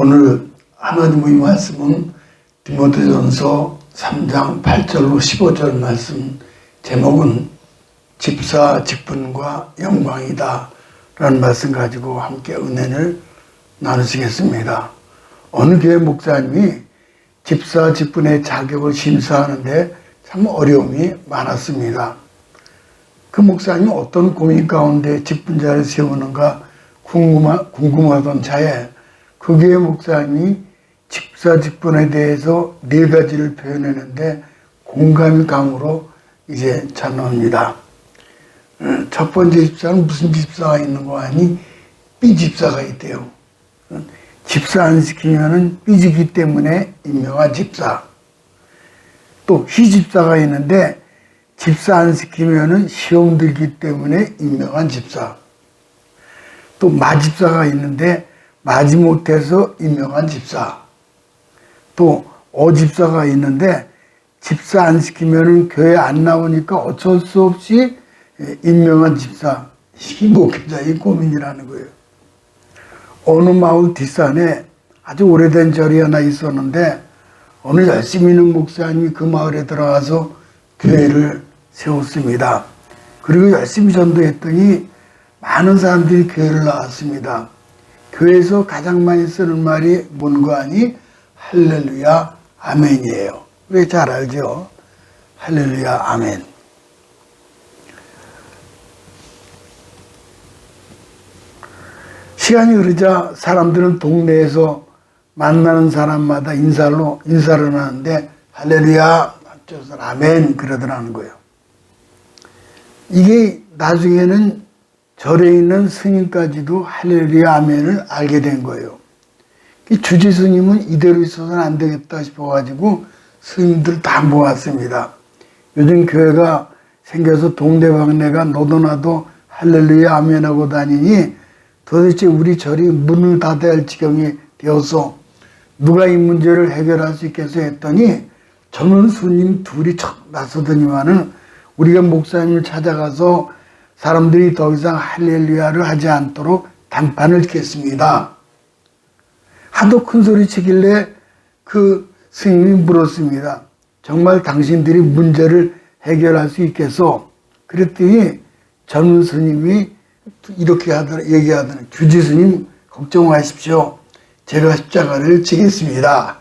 오늘 하나님의 말씀은 디모데전서 3장 8절로 15절 말씀, 제목은 집사 직분과 영광이다 라는 말씀 가지고 함께 은혜를 나누시겠습니다. 어느 교회 목사님이 집사 직분의 자격을 심사하는데 참 어려움이 많았습니다. 그 목사님이 어떤 고민 가운데 직분자를 세우는가 궁금하던 차에 그 교회 목사님이 집사 직분에 대해서 4가지를 표현했는데 공감이 강으로 이제 전합니다. 첫 번째 집사는 무슨 집사가 있는 거 아니? 삐집사가 있대요. 집사 안 시키면은 삐지기 때문에 임명한 집사. 또 희집사가 있는데 집사 안 시키면은 시험 들기 때문에 임명한 집사. 또 마집사가 있는데 마지 못해서 임명한 집사. 또 어집사가 있는데 집사 안 시키면은 교회 안 나오니까 어쩔 수 없이 임명한 집사. 이 목회자의 고민이라는 거예요. 어느 마을 뒷산에 아주 오래된 절이 하나 있었는데 어느 열심히 있는 목사님이 그 마을에 들어가서 교회를 세웠습니다. 그리고 열심히 전도했더니 많은 사람들이 교회를 나왔습니다. 교회에서 가장 많이 쓰는 말이 뭔가 하니 할렐루야 아멘이에요. 우리 잘 알죠? 할렐루야 아멘. 시간이 흐르자 사람들은 동네에서 만나는 사람마다 인사를 하는데 할렐루야 아멘 그러더라는 거예요. 이게 나중에는 절에 있는 스님까지도 할렐루야 아멘을 알게 된 거예요. 주지 스님은 이대로 있어서는 안 되겠다 싶어가지고 스님들 다 모았습니다. 요즘 교회가 생겨서 동네방네가 너도 나도 할렐루야 아멘 하고 다니니 도대체 우리 절이 문을 닫아야 할 지경이 되어서 누가 이 문제를 해결할 수 있겠어 했더니 젊은 스님 둘이 나서더니만은 우리가 목사님을 찾아가서 사람들이 더 이상 할렐루야를 하지 않도록 단판을 겠습니다. 하도 큰 소리 치길래 그 스님이 물었습니다. 정말 당신들이 문제를 해결할 수 있겠어? 그랬더니 젊은 스님이 이렇게 얘기하더니 주지 스님 걱정 마십시오. 제가 십자가를 지겠습니다.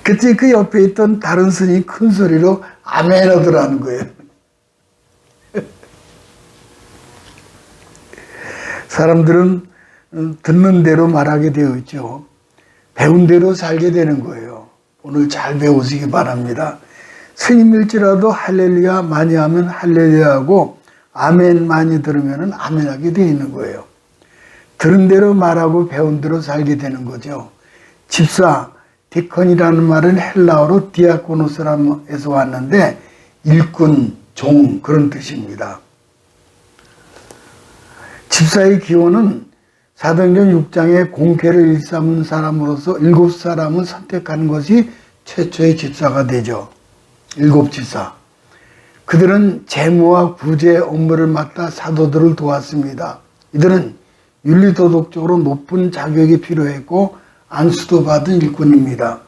그때 그 옆에 있던 다른 스님이 큰 소리로 아멘 하더라는 거예요. 사람들은 듣는 대로 말하게 되어 있죠. 배운 대로 살게 되는 거예요. 오늘 잘 배우시기 바랍니다. 스님일지라도 할렐루야 많이 하면 할렐루야 하고 아멘 많이 들으면 아멘 하게 되어 있는 거예요. 들은 대로 말하고 배운 대로 살게 되는 거죠. 집사, 디컨이라는 말은 헬라어로 디아코노스에서 왔는데 일꾼, 종 그런 뜻입니다. 집사의 기원은 사도행전 6장에 공회를 일삼은 사람으로서 7사람을 선택하는 것이 최초의 집사가 되죠. 7집사. 그들은 재무와 구제 업무를 맡아 사도들을 도왔습니다. 이들은 윤리도덕적으로 높은 자격이 필요했고 안수도 받은 일꾼입니다.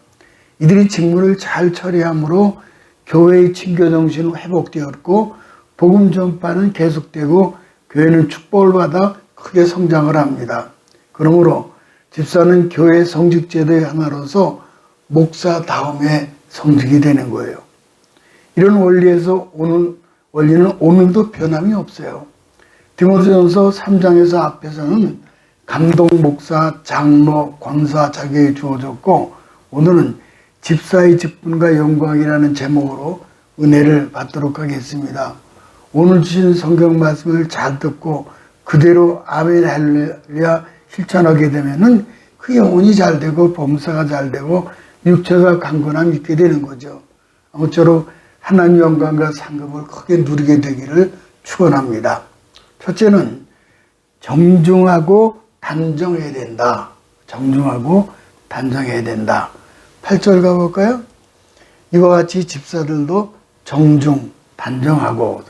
이들이 직무를 잘 처리함으로 교회의 친교정신은 회복되었고 복음 전파는 계속되고 교회는 축복을 받아 크게 성장을 합니다. 그러므로 집사는 교회 성직제도의 하나로서 목사 다음에 성직이 되는 거예요. 이런 원리는 오늘도 변함이 없어요. 디모데전서 3장에서 앞에서는 감독 목사, 장로, 권사 자격이 주어졌고 오늘은 집사의 직분과 영광이라는 제목으로 은혜를 받도록 하겠습니다. 오늘 주신 성경 말씀을 잘 듣고 그대로 아멘 할렐루야 실천하게 되면은 그 영혼이 잘 되고 범사가 잘 되고 육체가 강건함 있게 되는 거죠. 아무쪼록 하나님 영광과 상급을 크게 누리게 되기를 축원합니다. 첫째는 정중하고 단정해야 된다. 정중하고 단정해야 된다. 8절 가볼까요? 이와 같이 집사들도 정중, 단정하고.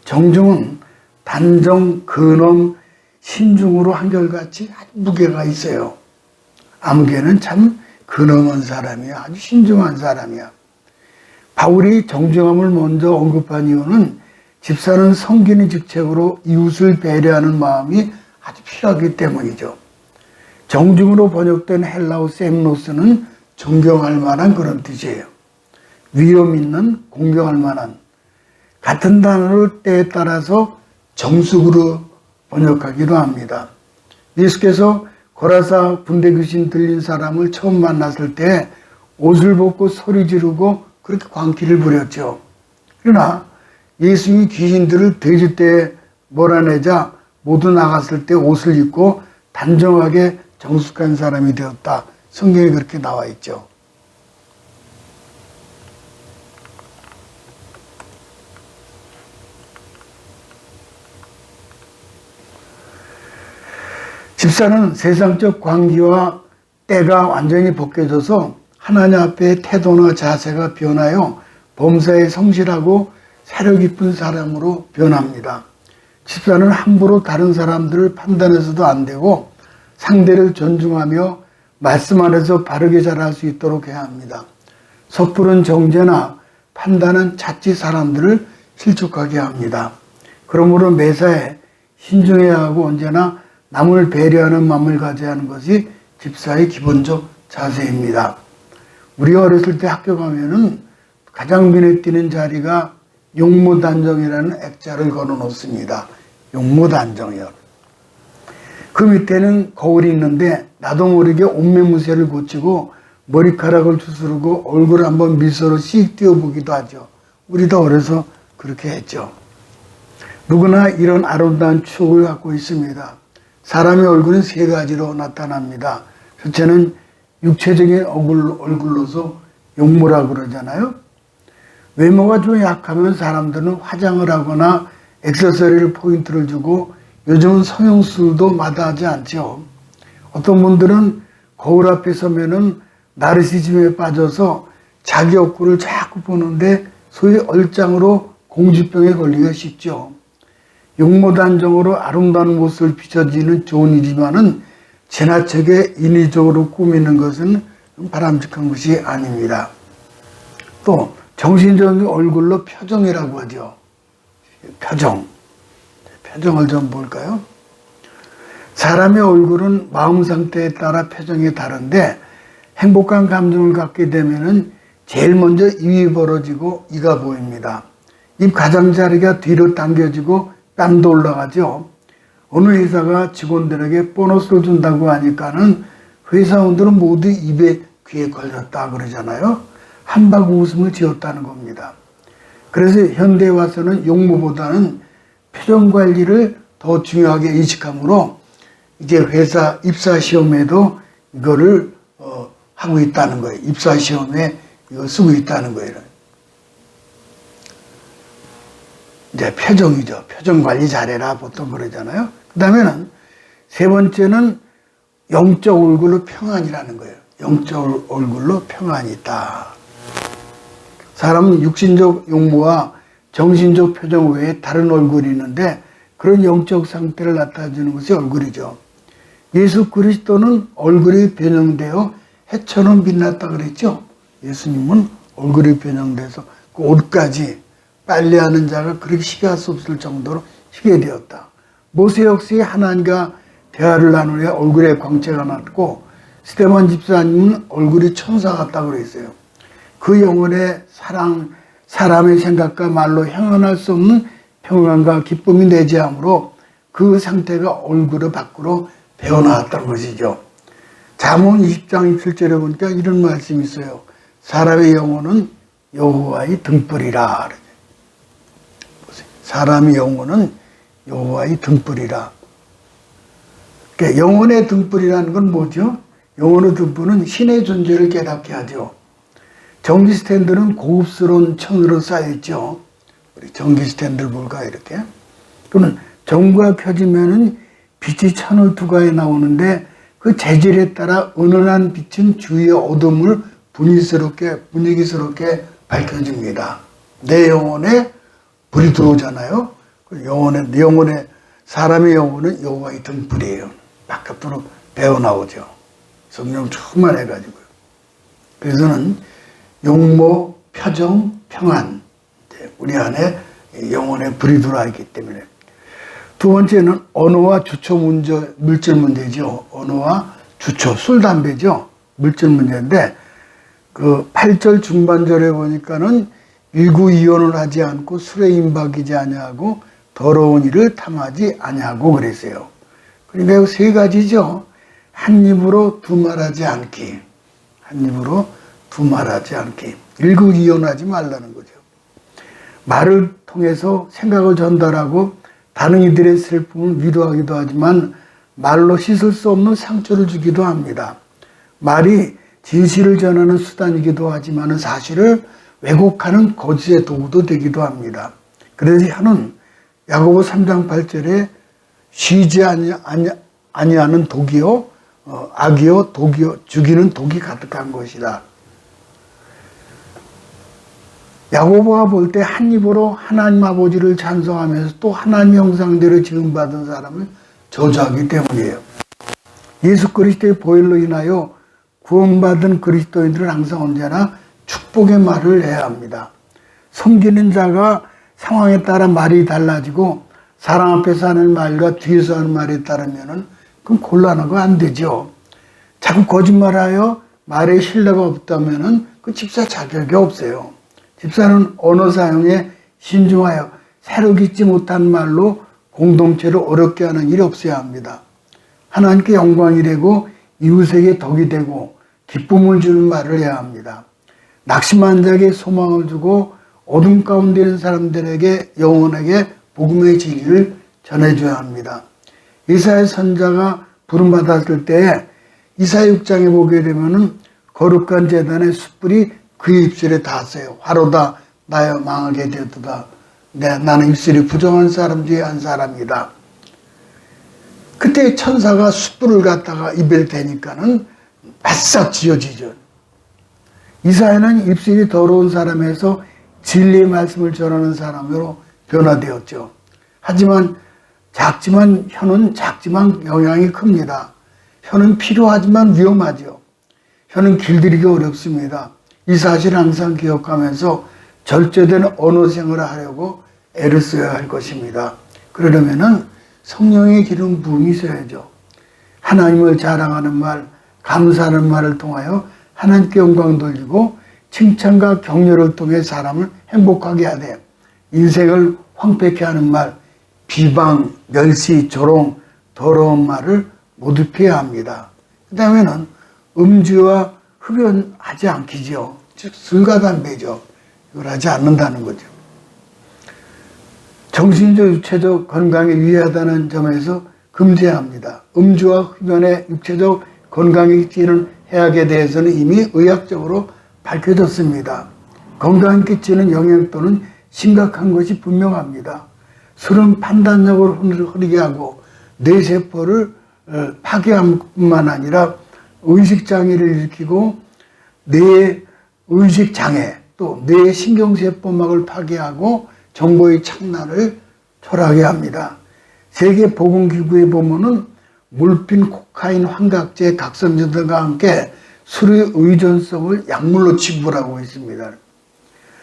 정중은 단정, 근엄, 신중으로 한결같이 아주 무게가 있어요. 아무개는 참 근엄한 사람이야. 아주 신중한 사람이야. 바울이 정중함을 먼저 언급한 이유는 집사는 섬기는 직책으로 이웃을 배려하는 마음이 아주 필요하기 때문이죠. 정중으로 번역된 헬라어 셈노스는 존경할 만한 그런 뜻이에요. 위험 있는, 공경할 만한. 같은 단어를 때에 따라서 정숙으로 번역하기도 합니다. 예수께서 고라사 군대 귀신 들린 사람을 처음 만났을 때 옷을 벗고 소리 지르고 그렇게 광기를 부렸죠. 그러나 예수님이 귀신들을 돼지떼에 몰아내자 모두 나갔을 때 옷을 입고 단정하게 정숙한 사람이 되었다. 성경에 그렇게 나와 있죠. 집사는 세상적 관계와 때가 완전히 벗겨져서 하나님 앞에 태도나 자세가 변하여 범사에 성실하고 사려 깊은 사람으로 변합니다. 집사는 함부로 다른 사람들을 판단해서도 안 되고 상대를 존중하며 말씀 안에서 바르게 자랄 수 있도록 해야 합니다. 섣부른 정죄나 판단은 자칫 사람들을 실족하게 합니다. 그러므로 매사에 신중해야 하고 언제나 남을 배려하는 마음을 가져야 하는 것이 집사의 기본적 자세입니다. 우리가 어렸을 때 학교 가면은 가장 눈에 띄는 자리가 용무단정이라는 액자를 걸어 놓습니다. 용무단정이요. 그 밑에는 거울이 있는데 나도 모르게 옷매무새를 고치고 머리카락을 추스르고 얼굴을 한번 미소로 씩 띄워보기도 하죠. 우리도 어려서 그렇게 했죠. 누구나 이런 아름다운 추억을 갖고 있습니다. 사람의 얼굴은 세 가지로 나타납니다. 첫째는 육체적인 얼굴로서 용모라 그러잖아요. 외모가 좀 약하면 사람들은 화장을 하거나 액세서리를 포인트를 주고 요즘은 성형수도 마다하지 않죠. 어떤 분들은 거울 앞에 서면은 나르시즘에 빠져서 자기 얼굴을 자꾸 보는데 소위 얼짱으로 공주병에 걸리기가 쉽죠. 용모단정으로 아름다운 모습을 비춰지는 좋은 일이지만은 지나치게 인위적으로 꾸미는 것은 바람직한 것이 아닙니다. 또 정신적인 얼굴로 표정이라고 하죠. 표정을 좀 볼까요? 사람의 얼굴은 마음 상태에 따라 표정이 다른데 행복한 감정을 갖게 되면은 제일 먼저 입이 벌어지고 이가 보입니다. 입 가장자리가 뒤로 당겨지고 땀도 올라가죠. 어느 회사가 직원들에게 보너스를 준다고 하니까는 회사원들은 모두 입에 귀에 걸렸다 그러잖아요. 한바구 웃음을 지었다는 겁니다. 그래서 현대에 와서는 용모보다는 표정 관리를 더 중요하게 인식하므로 이제 회사 입사 시험에도 이거를 하고 있다는 거예요. 입사 시험에 이거 쓰고 있다는 거예요. 이제 표정이죠. 표정 관리 잘해라 보통 그러잖아요. 그 다음에는 세 번째는 영적 얼굴로 평안이라는 거예요. 영적 얼굴로 평안이 있다. 사람은 육신적 용모와 정신적 표정 외에 다른 얼굴이 있는데 그런 영적 상태를 나타내주는 것이 얼굴이죠. 예수 그리스도는 얼굴이 변형되어 해처럼 빛났다 그랬죠. 예수님은 얼굴이 변형돼서 그 옷까지 빨래하는 자가 그렇게 희게할 수 없을 정도로 희게 되었다. 모세 역시 하나님과 대화를 나누려 얼굴에 광채가 났고 스데반 집사님은 얼굴이 천사 같다고 그랬어요. 그 영혼의 사랑, 사람의 생각과 말로 형언할 수 없는 평안과 기쁨이 내재함으로 그 상태가 얼굴의 밖으로 배어나왔다는 것이죠. 잠언 20장 27절에 보니까 이런 말씀이 있어요. 사람의 영혼은 여호와의 등불이라. 사람의 영혼은 여호와의 등불이라. 그러니까 영혼의 등불이라는 건 뭐죠? 영혼의 등불은 신의 존재를 깨닫게 하죠. 전기 스탠드는 고급스러운 천으로 쌓여있죠. 우리 전기 스탠드를 볼까 이렇게. 또는 전구가 켜지면은 빛이 천을 투과해 나오는데 그 재질에 따라 은은한 빛은 주위의 어둠을 분위기스럽게 밝혀줍니다. 내 영혼에 불이 들어오잖아요. 내 영혼에 사람의 영혼은 여호와의 등불이에요. 바깥으로 배어나오죠. 성령 충만해가지고요. 그래서는 용모, 표정, 평안, 우리 안에 영혼의 불이 들어와 있기 때문에. 두 번째는 언어와 주초 문제, 물질 문제죠. 언어와 주초, 술, 담배죠. 물질 문제인데, 그 8절 중반절에 보니까는 일구이혼을 하지 않고 술에 임박이지 아니하고 더러운 일을 탐하지 아니하고 그랬어요. 그러니까 세 가지죠. 한 입으로 두말하지 않기. 한 입으로 두말하지 않기. 일구이혼하지 말라는 거죠. 말을 통해서 생각을 전달하고 다른 이들의 슬픔을 위로하기도 하지만 말로 씻을 수 없는 상처를 주기도 합니다. 말이 진실을 전하는 수단이기도 하지만 사실을 왜곡하는 거짓의 도구도 되기도 합니다. 그래서 혀는 야고보 3장 8절에 쉬지 아니하는 독이요 악이요 독이요 죽이는 독이 가득한 것이다. 야고보가 볼 때 한 입으로 하나님 아버지를 찬송하면서 또 하나님 형상대로 지음받은 사람을 저주하기 때문이에요. 예수 그리스도의 보혈로 인하여 구원받은 그리스도인들은 항상 언제나 축복의 말을 해야 합니다. 섬기는 자가 상황에 따라 말이 달라지고 사람 앞에서 하는 말과 뒤에서 하는 말에 따르면 그건 곤란하고 안 되죠. 자꾸 거짓말하여 말에 신뢰가 없다면 그 집사 자격이 없어요. 집사는 언어 사용에 신중하여 새로 듣지 못한 말로 공동체를 어렵게 하는 일이 없어야 합니다. 하나님께 영광이 되고 이웃에게 덕이 되고 기쁨을 주는 말을 해야 합니다. 낙심한 자에게 소망을 주고 어둠 가운데 있는 사람들에게 영혼에게 복음의 진리를 전해줘야 합니다. 이사야 선자가 부름받았을 때에 이사야 6장에 보게 되면은 거룩한 제단의 숯불이 그의 입술에 닿았어요. 화로다 나여 망하게 되었도다. 나는 입술이 부정한 사람 중에 한 사람이다. 그때 천사가 숯불을 갖다가 입에 대니까는 바싹 지어지죠. 이사야는 입술이 더러운 사람에서 진리의 말씀을 전하는 사람으로 변화되었죠. 하지만 작지만 혀는 작지만 영향이 큽니다. 혀는 필요하지만 위험하죠. 혀는 길들이기 어렵습니다. 이 사실을 항상 기억하면서 절제된 언어 생활을 하려고 애를 써야 할 것입니다. 그러려면은 성령의 기름 부음이 있어야죠. 하나님을 자랑하는 말, 감사하는 말을 통하여 하나님께 영광 돌리고 칭찬과 격려를 통해 사람을 행복하게 하되 인생을 황폐케 하는 말, 비방, 멸시, 조롱, 더러운 말을 모두 피해야 합니다. 그 다음에는 음주와 흡연하지 않기죠. 즉 술과 담배죠. 이걸 하지 않는다는 거죠. 정신적, 육체적 건강에 유해하다는 점에서 금지해야 합니다. 음주와 흡연의 육체적 건강에 끼치는 해악에 대해서는 이미 의학적으로 밝혀졌습니다. 건강에 끼치는 영향도는 심각한 것이 분명합니다. 술은 판단력을 흐리게 하고 뇌세포를 파괴할 뿐만 아니라 의식장애를 일으키고 뇌의 의식장애 또 뇌의 신경세포막을 파괴하고 정보의 창날을 초래하게 합니다. 세계보건기구에 보면은 몰핀, 코카인, 환각제, 각성제들과 함께 술의 의존성을 약물로 치부하고 있습니다.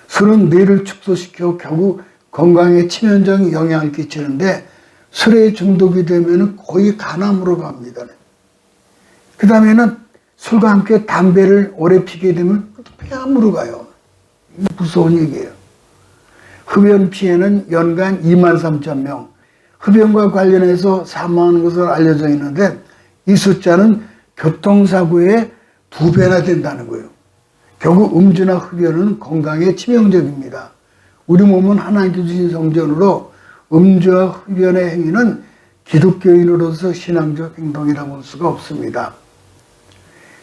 술은 뇌를 축소시켜 결국 건강에 치명적인 영향을 끼치는데 술에 중독이 되면 거의 간암으로 갑니다. 그 다음에는 술과 함께 담배를 오래 피게 되면 폐암으로 가요. 무서운 얘기예요. 흡연 피해는 연간 23,000명, 흡연과 관련해서 사망하는 것으로 알려져 있는데 이 숫자는 교통사고의 2배나 된다는 거예요. 결국 음주나 흡연은 건강에 치명적입니다. 우리 몸은 하나님께 주신 성전으로 음주와 흡연의 행위는 기독교인으로서 신앙적 행동이라고 볼 수가 없습니다.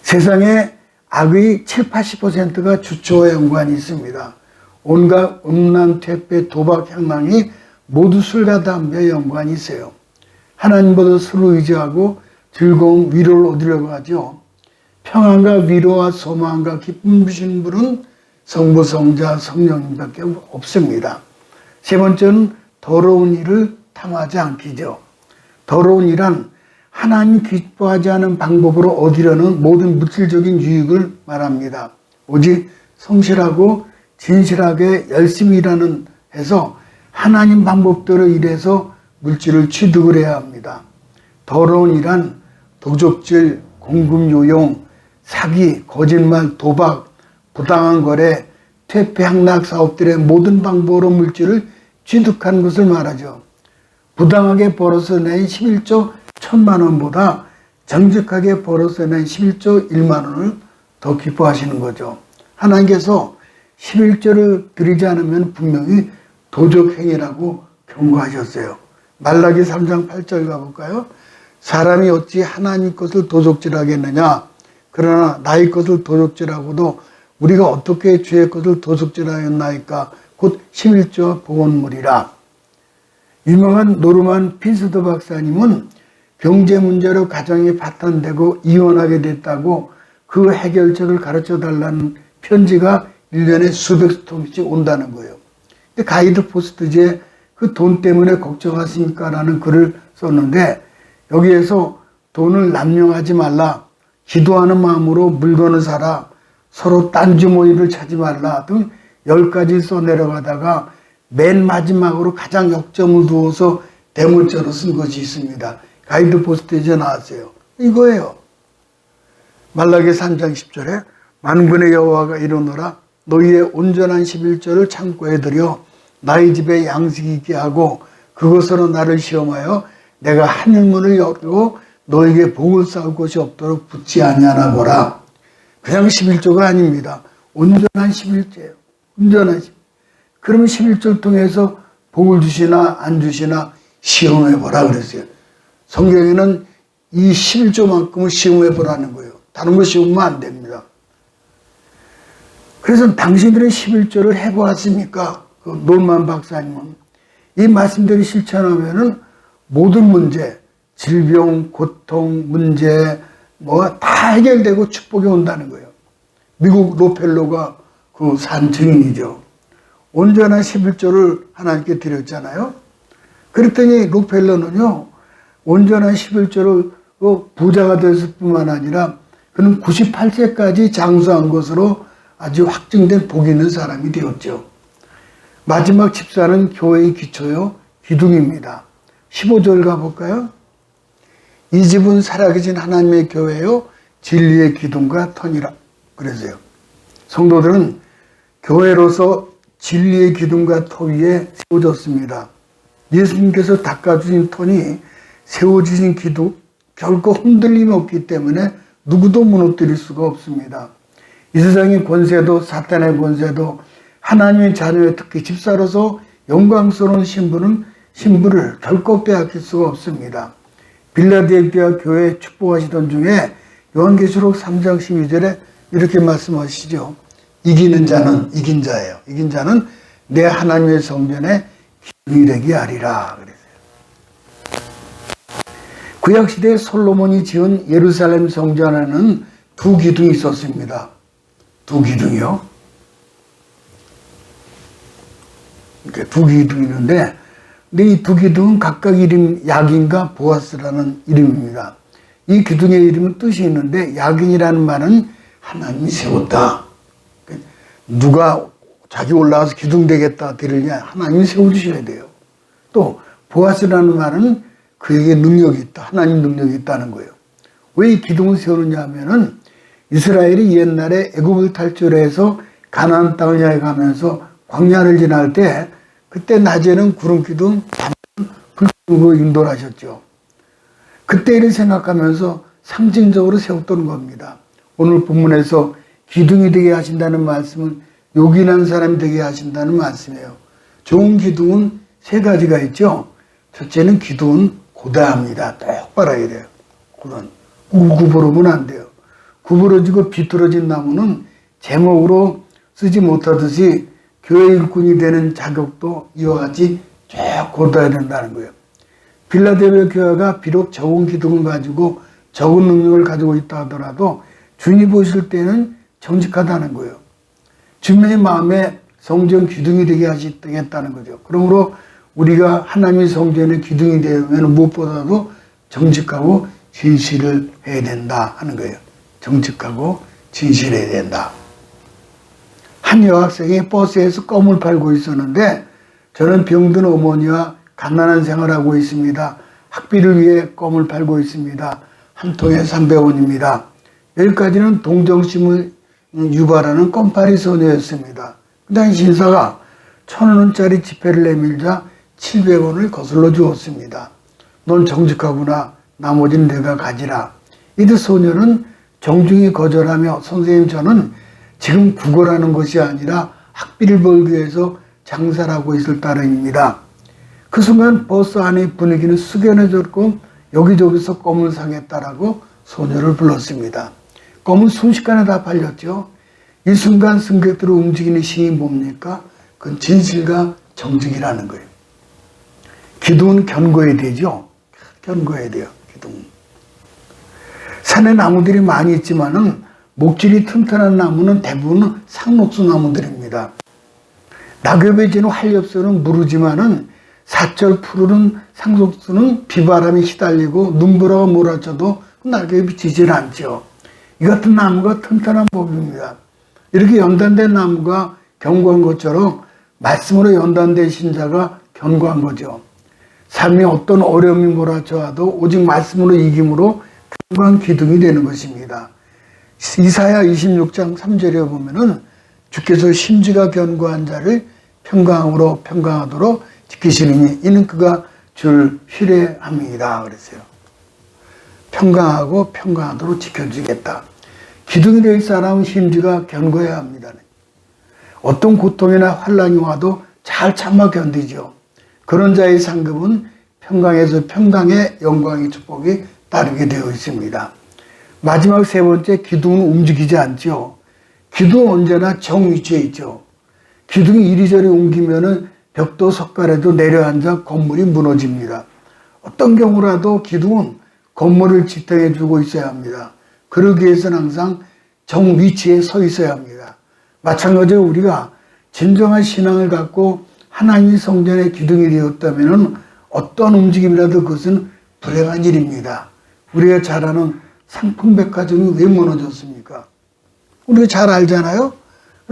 세상에 악의 70~80%가 주초와 연관이 있습니다. 온갖 음란, 퇴폐, 도박, 향락이 모두 술과 담배에 연관이 있어요. 하나님보다 술을 의지하고 즐거움, 위로를 얻으려고 하죠. 평안과 위로와 소망과 기쁨 주신 분은 성부, 성자, 성령님밖에 없습니다. 세 번째는 더러운 일을 탐하지 않기죠. 더러운 일은 하나님이 기뻐하지 않은 방법으로 얻으려는 모든 물질적인 유익을 말합니다. 오직 성실하고 진실하게 열심히 일하는 해서 하나님 방법대로 일해서 물질을 취득을 해야 합니다. 더러운 일은 도적질, 공금요용, 사기, 거짓말, 도박, 부당한 거래, 퇴폐, 향락 사업들의 모든 방법으로 물질을 취득한 것을 말하죠. 부당하게 벌어서 낸 11조 1,000만 원보다 정직하게 벌어서 낸 11조 1만 원을 더 기뻐하시는 거죠. 하나님께서 11조를 드리지 않으면 분명히 도적행위라고 경고하셨어요. 말라기 3장 8절 가볼까요? 사람이 어찌 하나님 것을 도적질하겠느냐? 그러나 나의 것을 도적질하고도 우리가 어떻게 주의 것을 도적질하였나이까? 곧 11조 보온물이라. 유명한 노르만 핀스더 박사님은 경제 문제로 가정이 파탄되고 이혼하게 됐다고 그 해결책을 가르쳐 달라는 편지가 1년에 수백 통씩 온다는 거예요. 근데 가이드 포스트지에 그 돈 때문에 걱정하십니까? 라는 글을 썼는데 여기에서 돈을 남용하지 말라, 기도하는 마음으로 물건을 사라, 서로 딴주머니를 차지 말라 등 10가지 써내려가다가 맨 마지막으로 가장 역점을 두어서 대문자로 쓴 것이 있습니다. 가이드 포스트지에 나왔어요. 이거예요. 말라기 3장 10절에 만군의 여호와가 이르노라 너희의 온전한 11조를 창고에 들여 나의 집에 양식이 있게 하고 그것으로 나를 시험하여 내가 하늘문을 열고 너에게 복을 쌓을 곳이 없도록 붙지 아니하나 보라. 그냥 11조가 아닙니다. 온전한 11조예요. 온전한 11조. 그러면 11조를 통해서 복을 주시나 안 주시나 시험해보라 그랬어요. 성경에는 이 11조만큼은 시험해보라는 거예요. 다른 거 시험하면 안 됩니다. 그래서 당신들의 11조를 해보았습니까? 그 놀만 박사님은 이 말씀대로 실천하면은 모든 문제, 질병, 고통, 문제 뭐 다 해결되고 축복이 온다는 거예요. 미국 로펠로가 그 산 증인이죠. 온전한 11조를 하나님께 드렸잖아요. 그랬더니 로펠러는요, 온전한 11조를 부자가 됐을 뿐만 아니라 그는 98세까지 장수한 것으로 아주 확증된 복 있는 사람이 되었죠. 마지막 집사는 교회의 기초요, 기둥입니다. 15절 가볼까요? 이 집은 살아계신 하나님의 교회요, 진리의 기둥과 터니라. 그래서요. 성도들은 교회로서 진리의 기둥과 터 위에 세워졌습니다. 예수님께서 닦아주신 터니 세워주신 기둥 결코 흔들림이 없기 때문에 누구도 무너뜨릴 수가 없습니다. 이 세상의 권세도 사탄의 권세도 하나님의 자녀의 특히 집사로서 영광스러운 신분을 결코 빼앗길 수가 없습니다. 빌라델피아 교회에 축복하시던 중에 요한계시록 3장 12절에 이렇게 말씀하시죠. 이기는 자는 이긴 자예요. 이긴 자는 내 하나님의 성전에 기둥이 되게 하리라 그랬어요. 구약시대에 솔로몬이 지은 예루살렘 성전에는 두 기둥이 있었습니다. 두 기둥이요. 이렇게 두 기둥이 있는데 근데 이 두 기둥은 각각 이름 야긴과 보아스라는 이름입니다. 이 기둥의 이름은 뜻이 있는데 야긴이라는 말은 하나님이 세웠다. 누가 자기 올라와서 기둥 되겠다 드리냐 하나님이 세워주셔야 돼요. 또 보아스라는 말은 그에게 능력이 있다. 하나님 능력이 있다는 거예요. 왜 이 기둥을 세우느냐 하면은 이스라엘이 옛날에 애굽을 탈출해서 가나안 땅을 향해 가면서 광야를 지날 때 그때 낮에는 구름 기둥, 밤에는 불기둥으로 인도를 하셨죠. 그때 일을 생각하면서 상징적으로 세웠던 겁니다. 오늘 본문에서 기둥이 되게 하신다는 말씀은 요긴한 사람이 되게 하신다는 말씀이에요. 좋은 기둥은 세 가지가 있죠. 첫째는 기둥은 고대합니다. 똑바로 해야 돼요. 구부러면 안 돼요. 구부러지고 비뚤어진 나무는 제목으로 쓰지 못하듯이 교회 일꾼이 되는 자격도 이와 같이 쭉 고도해야 된다는 거예요. 빌라델피아 교회가 비록 적은 기둥을 가지고 적은 능력을 가지고 있다 하더라도 주님 보실 때는 정직하다는 거예요. 주님의 마음에 성전 기둥이 되게 하시겠다는 거죠. 그러므로 우리가 하나님의 성전의 기둥이 되면 무엇보다도 정직하고 진실을 해야 된다 하는 거예요. 정직하고 진실해야 된다. 한 여학생이 버스에서 껌을 팔고 있었는데 저는 병든 어머니와 가난한 생활하고 있습니다. 학비를 위해 껌을 팔고 있습니다. 한 통에 300원입니다. 여기까지는 동정심을 유발하는 껌파리 소녀였습니다. 그 당시 신사가 1,000원짜리 지폐를 내밀자 700원을 거슬러 주었습니다. 넌 정직하구나. 나머지는 내가 가지라. 이때 소녀는 정중히 거절하며 선생님 저는 지금 구걸하는 것이 아니라 학비를 벌기 위해서 장사를 하고 있을 따름입니다. 그 순간 버스 안의 분위기는 숙연해졌고 여기저기서 껌을 사겠다라고 소녀를 불렀습니다. 껌은 순식간에 다 팔렸죠. 이 순간 승객들을 움직이는 힘이 뭡니까? 그건 진실과 정직이라는 거예요. 기둥은 견고해야 되죠. 견고해야 돼요. 기둥은. 산에 나무들이 많이 있지만은 목질이 튼튼한 나무는 대부분 상록수 나무들입니다. 낙엽에 지는 활엽수는 무르지만은 사철 푸르른 상록수는 비바람에 휘달리고 눈보라가 몰아쳐도 낙엽이 지질 않죠. 이 같은 나무가 튼튼한 법입니다. 이렇게 연단된 나무가 견고한 것처럼 말씀으로 연단된 신자가 견고한 거죠. 삶에 어떤 어려움이 몰아쳐와도 오직 말씀으로 이김으로 견고한 기둥이 되는 것입니다. 이사야 26장 3절에 보면은 주께서 심지가 견고한 자를 평강으로 평강하도록 지키시느니 이는 그가 줄 휴례함이다 그랬어요. 평강하고 평강하도록 지켜주겠다. 기둥이 될 사람은 심지가 견고해야 합니다. 어떤 고통이나 환난이 와도 잘 참아 견디죠. 그런 자의 상급은 평강에서 평강의 영광의 축복이 따르게 되어 있습니다. 마지막 세 번째, 기둥은 움직이지 않죠. 기둥은 언제나 정위치에 있죠. 기둥이 이리저리 옮기면은 벽도 석가래도 내려앉아 건물이 무너집니다. 어떤 경우라도 기둥은 건물을 지탱해 주고 있어야 합니다. 그러기 위해서는 항상 정위치에 서 있어야 합니다. 마찬가지로 우리가 진정한 신앙을 갖고 하나님의 성전의 기둥이 되었다면 어떤 움직임이라도 그것은 불행한 일입니다. 우리가 잘 아는 상품백화점이 왜 무너졌습니까? 우리가 잘 알잖아요.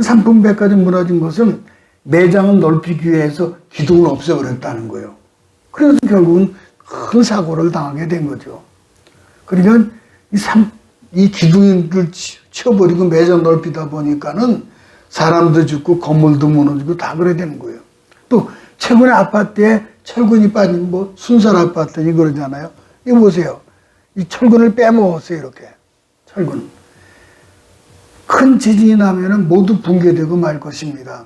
상품백화점 무너진 것은 매장을 넓히기 위해서 기둥을 없애버렸다는 거예요. 그래서 결국은 큰 사고를 당하게 된 거죠. 그러니까 이 기둥을 치워버리고 매장 넓히다 보니까는 사람도 죽고 건물도 무너지고 다 그래야 되는 거예요. 또 최근에 아파트에 철근이 빠진 순살 아파트니 그러잖아요. 이거 보세요. 이 철근을 빼먹었어요. 이렇게 철근. 큰 지진이 나면은 모두 붕괴되고 말 것입니다.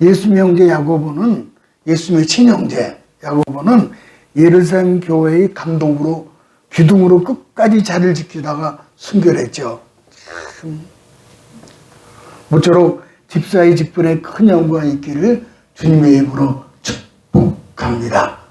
예수님의 형제 야고보는 예수님의 친형제 야고보는 예루살렘 교회의 감독으로 기둥으로 끝까지 자리를 지키다가 순결했죠. 모쪼록 집사의 직분에 큰 영광이 있기를 주님의 이름으로 축복합니다.